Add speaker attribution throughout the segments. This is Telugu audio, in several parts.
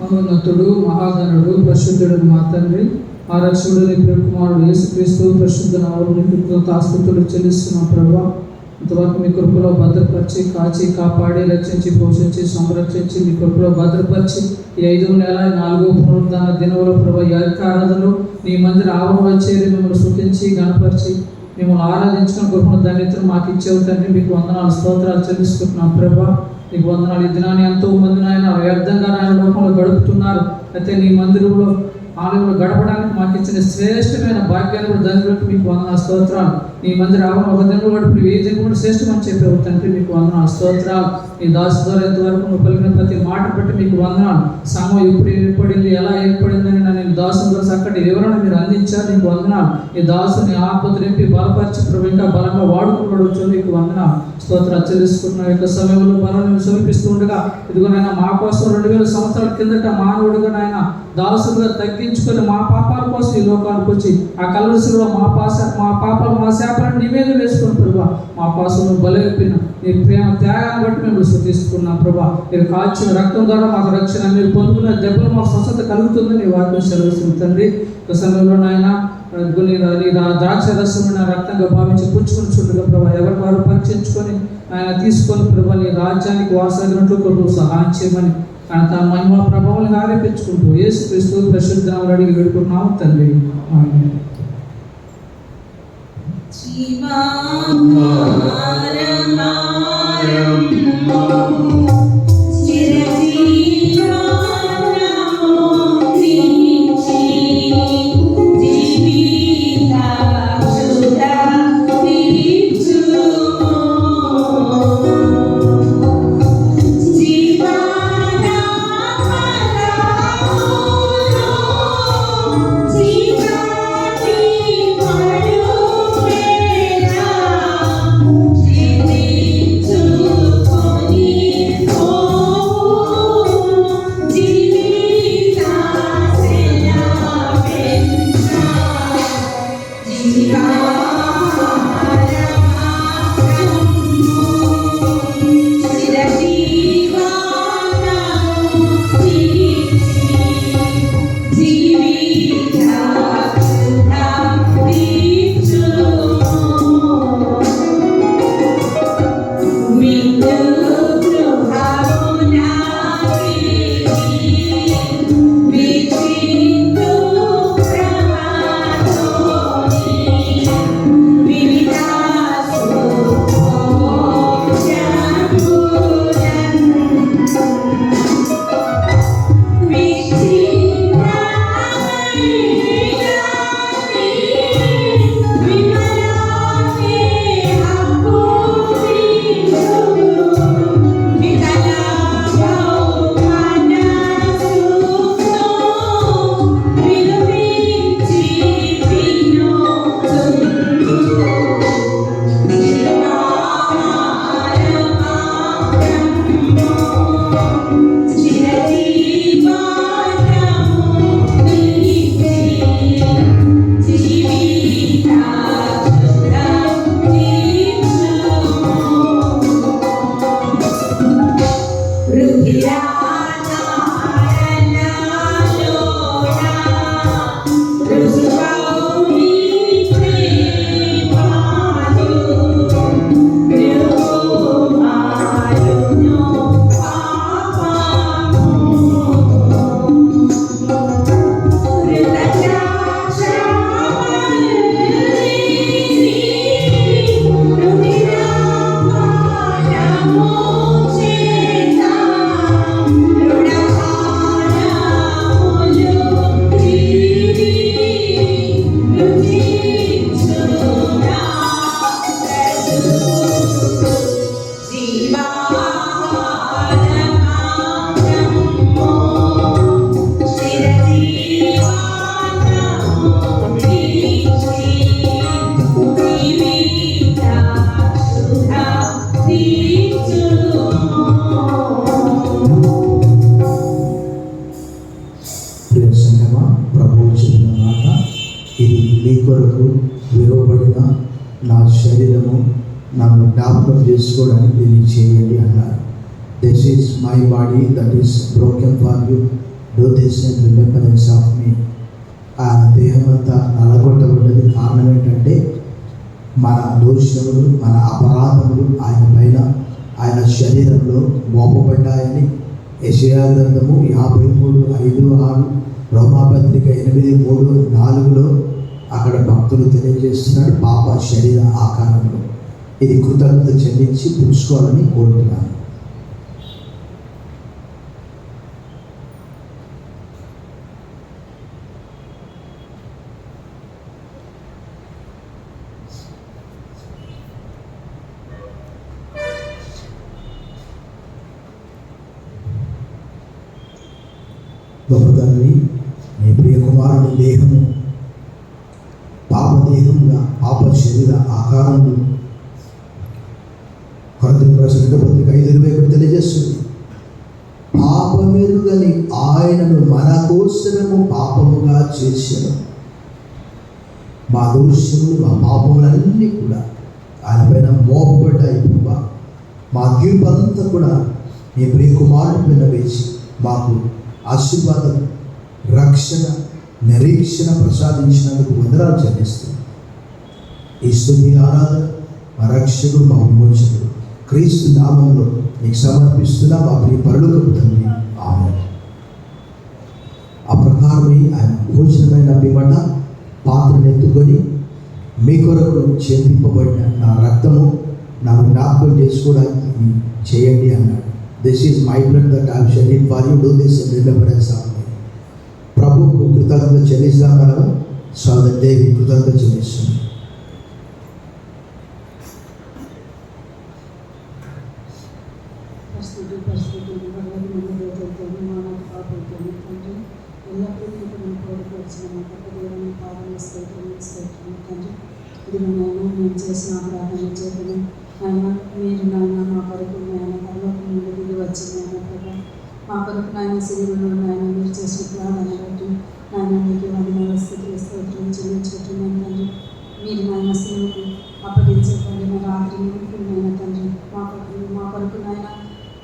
Speaker 1: మహోన్నతుడు, మహాగణుడు, పరిశుద్ధుడు మా తండ్రి, ఆ రక్షకుడు నీ కుమారుడు యేసుక్రీస్తు పరిశుద్ధ నామమునకు కృతజ్ఞతాస్తుతులు చెల్లిస్తున్నాం ప్రభా. ఇంతవరకు మీ కృపలో భద్రపరిచి, కాచి, కాపాడి, రక్షించి, పోషించి, సంరక్షించి మీ కృపలో భద్రపరిచి ఈ 5వ నెల 4వ పునరుద్ధాన దినములో ప్రభా ఈ ఆరాధనలో నీ మందిర ఆవరణలో చేరి మిమ్మల్ని స్తుతించి గణపరిచి మిమ్మల్ని ఆరాధించుకున్న కృపను ధన్యతను మాకు ఇచ్చేవు తండ్రి. మీకు వందనాలు, స్తోత్రాలు చెల్లిస్తున్నాం ప్రభా. నీకు వందనాలు. ఈ దినాన్ని ఎంతో మంది నాయన వ్యర్థంగా నాయన లోకంలో గడుపుతున్నారు. అయితే నీ మందిరంలో ఆలయంలో గడపడానికి మాకు ఇచ్చిన శ్రేష్టమైన భాగ్యాన్ని కూడా దాని బట్టి మీకు వందనాలు, స్తోత్రాలు. నీ మందిర ఆవరణ ఒక దినం గడుపు ఏ దినం కూడా శ్రేష్టమని చెప్పేవు తండ్రి. మీకు వందనాలు, స్తోత్రాలు. నీ దాసు ద్వారా ఎంతవరకు నువ్వు పలికిన ప్రతి మాట బట్టి మీకు వందనాలు. సంఘం ఎప్పుడు ఏర్పడింది, ఎలా ఏర్పడిందని నేను దాసు ద్వారా చక్కటి వివరణ మీరు అందించారు. నీకు వందనాలు. ఈ దాసుని ఆత్మతో నింపి బలపరిచి ప్రభు ఇంకా బలంగా వాడుకోవచ్చు. నీకు వందనాలు, స్తోత్రాలు చెల్లిస్తున్న యొక్క సమయంలో బలం సమీపిస్తూ ఉండగా ఇదిగోనైనా మా కోసం 2000 సంవత్సరాల కిందట మానవుడిగా నాయన దాసుడుగా తగ్గించుకొని మా పాపాల కోసం ఈ లోకానికి వచ్చి ఆ కలవరిశిలో మా పాపాలు మా శాపాలను నీ మీద వేసుకుని ప్రభా మా కోసం బలైపోయిన నీ ప్రేమ త్యాగాన్ని బట్టి మేము స్థుతిస్తున్నాం ప్రభా. మీరు కాల్చిన రక్తం ద్వారా మాకు రక్షణ, మీరు పొందుకున్న దెబ్బలు మాకు స్వస్థత కలుగుతుందని నీ వాక్యం సెలవుస్తుంది తండ్రి. ఒక సమయంలో నాయన ద్రాక్ష రసం రక్తంగా భావించి పుచ్చుకొని చుట్టగా ప్రభా ఎవరి వారు పరీక్షించుకొని ఆయన తీసుకొని ప్రభా నీ రాజ్యానికి వారసగినట్లు కొరకు సహాయం చేయమని ఆయన తన మహిమ ప్రభావాలను ఆరోపించుకుంటూ యేసుక్రీస్తు పరిశుద్ధ నామములో అడిగి వేడుకుంటున్నాము తండ్రి. ఆమేన్.
Speaker 2: నన్ను జ్ఞాపకం చేసుకోవడానికి దీన్ని చేయండి అన్నారు. This is my body that is broken for you, do this in remembrance of me. ఆయన దేహం అంతా నలగొట్టబడ్డది కారణం ఏంటంటే మన దోషములు, మన అపరాధములు ఆయన పైన, ఆయన శరీరంలో మోపబడ్డాయని యెషయా గ్రంథము 53:5-6, రోమాపత్రిక 8:3-4 అక్కడ భక్తులు తెలియజేస్తున్నాడు. పాప శరీర ఆకారంలో ఇది కృతజ్ఞత చెల్లించి పుచ్చుకోవాలని కోరుతున్నాను. గొప్ప తండ్రి, నీ ప్రియ కుమారుని దేహము పాపదేహంగా, పాప శరీర ఆకారంలో కొరింథీయులకు రాసిన 2:5-21 తెలియజేస్తుంది. పాపమెరుగని ఆయనను మన కోసము పాపముగా చేశాను. మా దోషములు, మా పాపములన్నీ కూడా ఆయన పైన మోపబడ్డాయి. మా తీర్పంతా కూడా నీ ప్రియ కుమారుని పైన వేసి మాకు ఆశీర్వాదం, రక్షణ, నిరీక్షణ ప్రసాదించినందుకు వందనాలు చెల్లిస్తున్నాం. ఈ స్తుతి ఆరాధన మా రక్షకుడు, మా విమోచకుడు క్రీస్తు నామంలో నీకు సమర్పిస్తున్నా మా ప్రియ పరలోకపు తండ్రి. ఆమేన్. ఆ ప్రకారమే ఆయన భోజనమైన పిమ్మట పాత్రను ఎత్తుకొని, మీ కొరకు చెందింపబడిన నా రక్తము నాకు జ్ఞాపకం చేసుకోవడానికి చేయండి అన్నాడు. This is my blood that I shed it for you, do this in remembrance of me. ప్రభువుకు కృతజ్ఞత చెల్లిస్తాం. మనము సోదరు దేవి కృతజ్ఞత చెల్లిస్తున్నాం.
Speaker 3: మేము చేసిన ఆరాధన చేతులు ఆయన మీరు నాయన మా కొరకు నాయన పరలోకం నుండి దిగి వచ్చి నాయన ప్రభా మా కొరకు నాయన శరీరంలో నాయన మీరు చేసిన ప్రాణాలను బట్టి నాయన మీకు వందనాలు స్తుతులు స్తోత్రం చెల్లించుకుంటున్నాను తండ్రి. మీరు నాయన శిలువకు అప్పగించబడిన రాత్రి నాయన తండ్రి మా కొరకు నాయన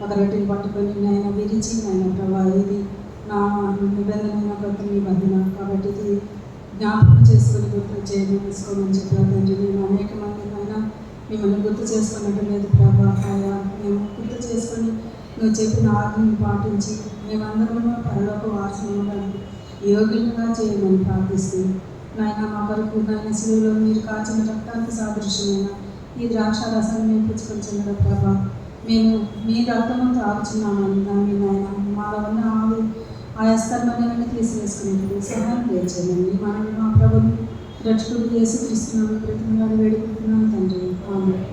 Speaker 3: ఒక రొట్టెని పట్టుకొని నాయన విరిచి నాయన ప్రభా ఇది నా నిబంధన కొత్త నిబంధన కాబట్టి ఇది జ్ఞాపకం చేసుకొని గుర్తు చేసుకోమని చెప్పారు తండ్రి. మేము అనేక మంది అయినా మిమ్మల్ని గుర్తు చేసుకున్నట్టు లేదు ప్రభా. ఆయా మేము గుర్తు చేసుకొని నువ్వు చెప్పిన ఆజ్ఞను పాటించి మేమందరము పరలోక వారసులడానికి యోగ్యులుగా చేయమని ప్రార్థిస్తూ నాయన మా కొరకు నాయన శిలువలో మీరు కాచిన రక్తానికి సాదృశ్యమైన ఈ ద్రాక్ష రసాన్ని మేము పుచ్చుకొచ్చిన ప్రభా. మేము మీ రక్తము తాగుచున్నామని దాన్ని నాయన మాలో ఉన్న ఆయా స్థర్మన్నీ తీసివేసుకునేందుకు సహాయం చేయండి. మనం మా ప్రభుని రక్షకుడు యేసుక్రీస్తునామమున ప్రతిమలాడి వేడుకుంటున్నాను తండ్రి. ఆమేన్.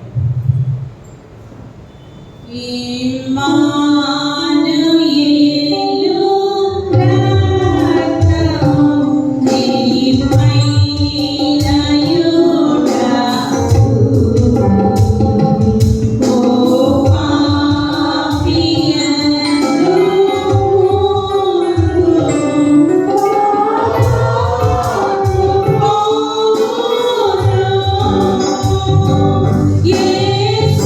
Speaker 4: Yes,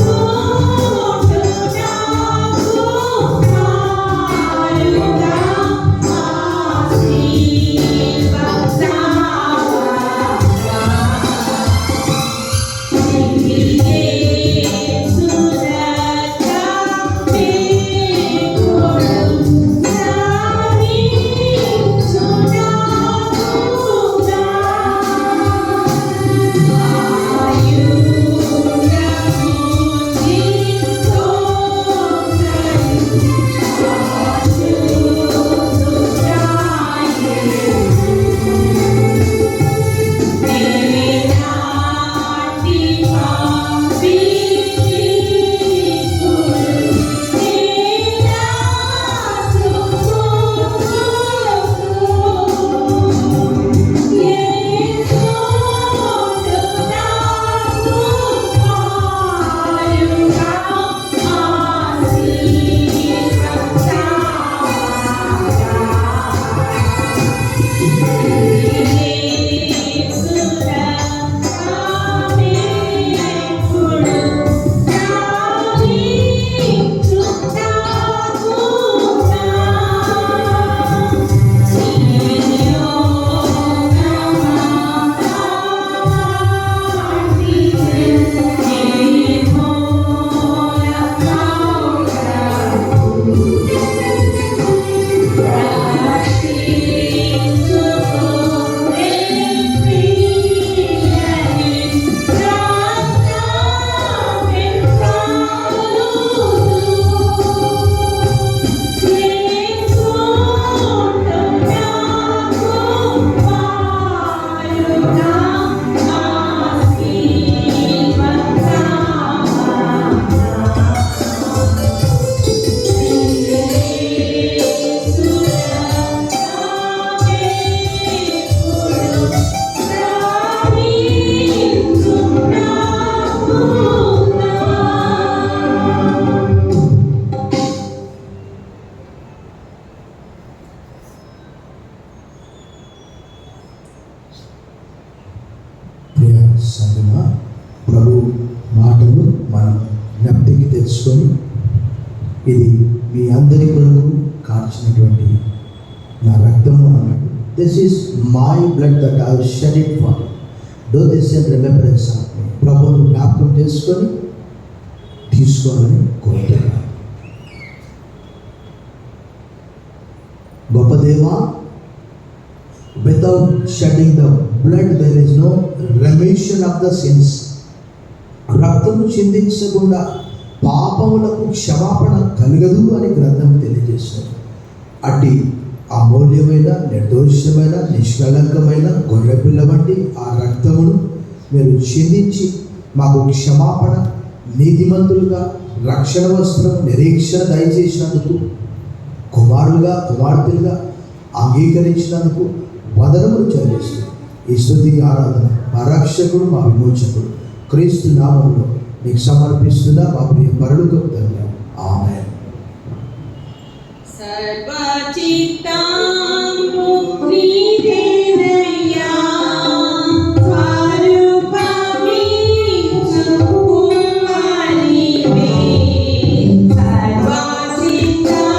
Speaker 2: సంగమా, ప్రభు మాటను మనం జ్ఞప్తికి తెచ్చుకొని, ఇది మీ అందరి కొరకు కార్చినటువంటి నా రక్తము అన్నాడు. This is my blood that I have shed it for you. Do this in remembrance of me. ప్రభువును జ్ఞాపకం చేసుకొని తీసుకోవాలని కోరుతున్నాను. గొప్ప దేవా, without shedding the blood there is no remission of the sins. రక్తము చిందించకుండా పాపములకు క్షమాపణ కలగదు అని గ్రంథం తెలియజేస్తుంది. అట్టి అమూల్యమైన, నిర్దోషమైన, నిష్కళంకమైన గొర్రెపిల్ల వంటి ఆ రక్తమును మీరు చిందించి మాకు క్షమాపణ, నీతిమంతులుగా, రక్షణ వస్త్రం, నిరీక్షణ దయచేసినందుకు, కుమారులుగా, కుమార్తెలుగా అంగీకరించినందుకు వందనములు చెల్లిస్తూ ఈ స్తుతి ఆరాధన మా రక్షకుడు, మా విమోచకుడు క్రీస్తు నామములో నీకు సమర్పిస్తున్నా మా ప్రియ పరలోకపు తండ్రి. ఆమేన్.
Speaker 4: సర్వచిత్తాంబు నీదేనయ్యా, స్వరూపమిచ్చు కుమారివే. సర్వచిత్తాంబు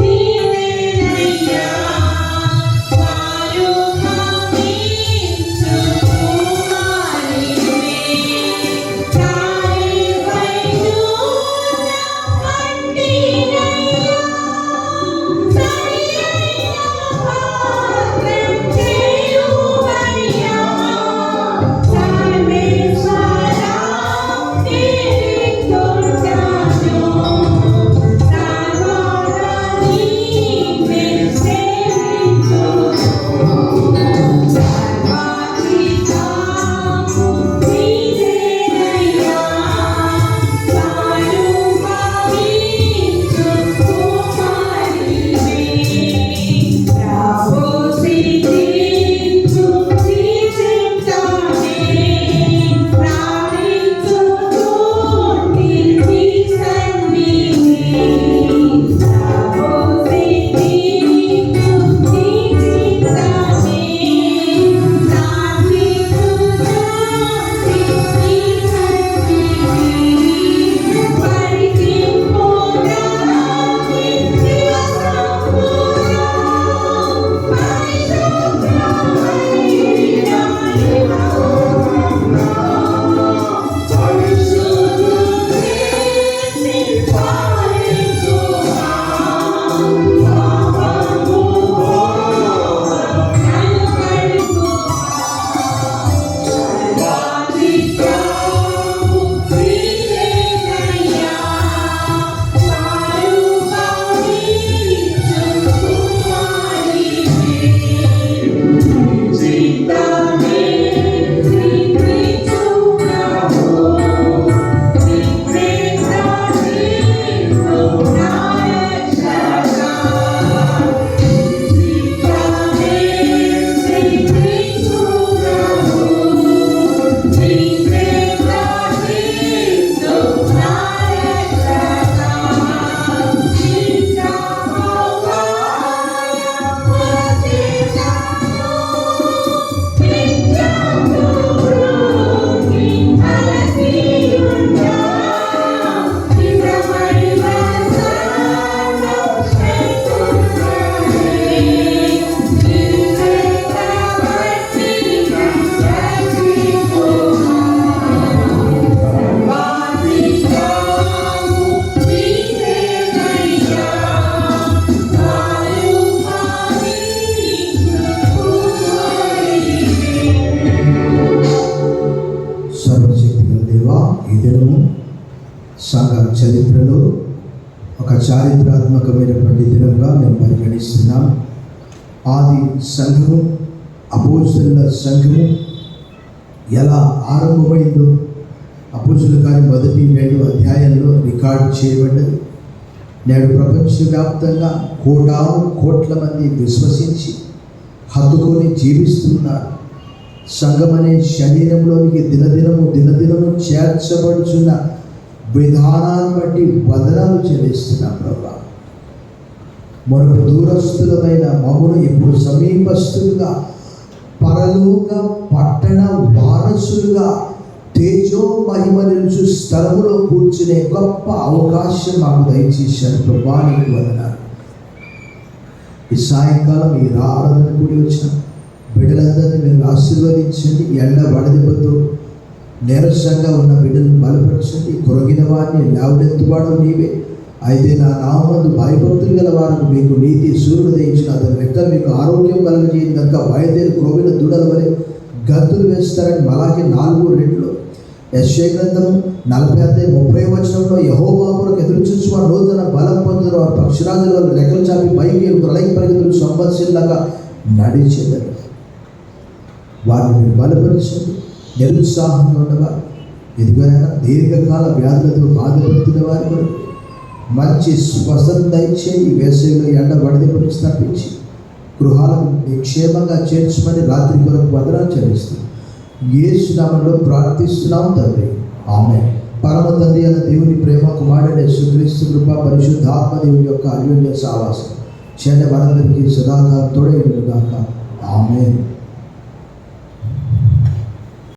Speaker 4: నీదేనయ్యా, స్వరూపమిచ్చు కుమారివే.
Speaker 2: సంఘ చరిత్రలో ఒక చారిత్రాత్మకమైనటువంటి దినంగా మేము పరిగణిస్తున్నాం. ఆది సంఘము, అపోస్తలుల సంఘము ఎలా ఆరంభమైందో అపోస్తలుల కార్యం మొదటి 2 అధ్యాయంలో రికార్డు చేయబడ్డది. నేడు ప్రపంచవ్యాప్తంగా కోటాను కోట్ల మంది విశ్వసించి హత్తుకొని జీవిస్తున్నారు. సంఘం అనే శరీరంలోనికి దినదినము చేర్చబడుచున్న విధానాన్ని బట్టి వందనాలు చెల్లిస్తున్నాం ప్రభువా. మనకు దూరస్తులమైన మమ్మును ఇప్పుడు సమీపస్తులుగా పరలోక పట్టణ వారసులుగా తేజో మహిమ నిలుచు స్థలములో కూర్చునే గొప్ప అవకాశం మాకు దయచేశారు ప్రభా, నీకు వందనాలు. ఈ సాయంకాలం ఈ ఆరాధన కూడి వచ్చిన బిడ్డలందరినీ మీరు ఆశీర్వదించండి. ఎండ వడదెబ్బతో నీరసంగా ఉన్న బిడ్డలను బలపరచండి. కొరగిన వారిని లేవనెత్తువాడు నీవే. అయితే నా నామందు భయభక్తులు గల వారికి మీకు నీతి సూర్యుడు దయించిన అతని రెక్కలు మీకు ఆరోగ్యం కలుగజేయడం కనుక బయలుదేరి క్రోవిన దూడల వలె గంతులు వేస్తారని మలాకి 4:2 యెషయా గ్రంథం 40:30 వచనంలో యెహోవా కొరకు ఎదురు చూచువారు నూతన బలం పొందుతారు, వారు పక్షిరాజుల వల్ల రెక్కలు చాపి పైకి ప్రళయ పరిగెతులు సంవత్సరంలాగా నడిచేదారు. వారిని మీరు బలపరచండి. నిరుత్సాహంగా ఉన్నవారు, ఎదుగైనా దీర్ఘకాల వ్యాధులతో బాధపడుతున్న వారి కొరకు మంచి స్వస్థత దయచేయి. వేసవిలో ఎండ వడదెబ్బ నుంచి తప్పించి గృహాలను నిక్షేమంగా చేర్చమని రాత్రి కొరకు వందనాలు చెల్లిస్తూ యేసు నామములో ప్రార్థిస్తున్నాం తండ్రి, ఆమేన్. పరమ తండ్రి అయిన దేవుని ప్రేమ, కుమారుడైన యేసుక్రీస్తు కృప, పరిశుద్ధాత్మ దేవుని యొక్క అన్యోన్య సావాసం చేత మనందరికీ సదాకాలం తోడైనగాక. ఆమేన్.